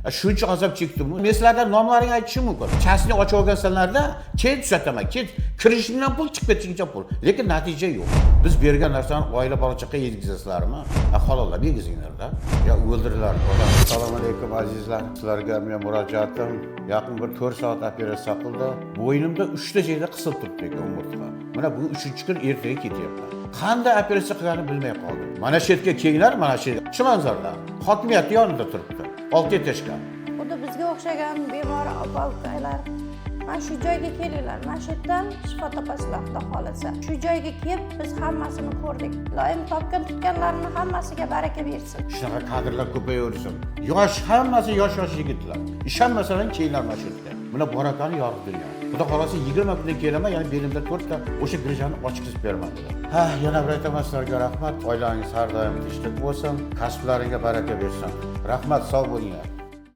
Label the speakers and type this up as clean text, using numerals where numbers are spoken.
Speaker 1: Shuncha azob chekdim. Men sizlarga nomlarini aytishim mumkin. Chasni ochib olgansanlarda, keyin tuzataman. Keyin kirishimdan pul chiqib ketishingcha pul. Lekin natija yo'q. Biz bergan narsani oila bola-chaqa yetkazasizlarmi? Halollar yegizinglarda. Ya o'ldiringlar. Assalomu alaykum azizlar. Sizlarga men murojaatim yaqin bir 4 soat operatsiya qildi. Bo'ynimda 3 ta joyda qisilib turibdi ekan umurtqa. Mana bu 3-kun ertaga ketyapman. Qanday operatsiya qilganini bilmay qoldim. Mana shu yerga kelinglar, mana shu Chilonzorda. Hokimiyat yonida turibdi. 6 etashgan.
Speaker 2: Xuddi bizga o'xshagan bemor opa-ukalar mana shu joyga kelinglar. Mana shu yerdan shifo topasizlar, xudo xolasa. Shu joyga kelib biz hammasini ko'rdik. Iloyim topgan tutganlarni hammasiga baraka bersin.
Speaker 1: Shunaqa kadrlar ko'payaversin. Hammasi yosh yigitlar. Ishonmasalar kelinglar mana shu yerga. Buni barakani yorib dunyo. Xudo xolasa 20 kunda kelaman, ya'ni belimda 4 ta o'sha girjani ochqizib beraman dedi. Yana bir aytaman sizlarga rahmat. Oilangiz har doim tinchlik bo'lsin, kasblaringga baraka bersin. Rahmat, sog' bo'linglar.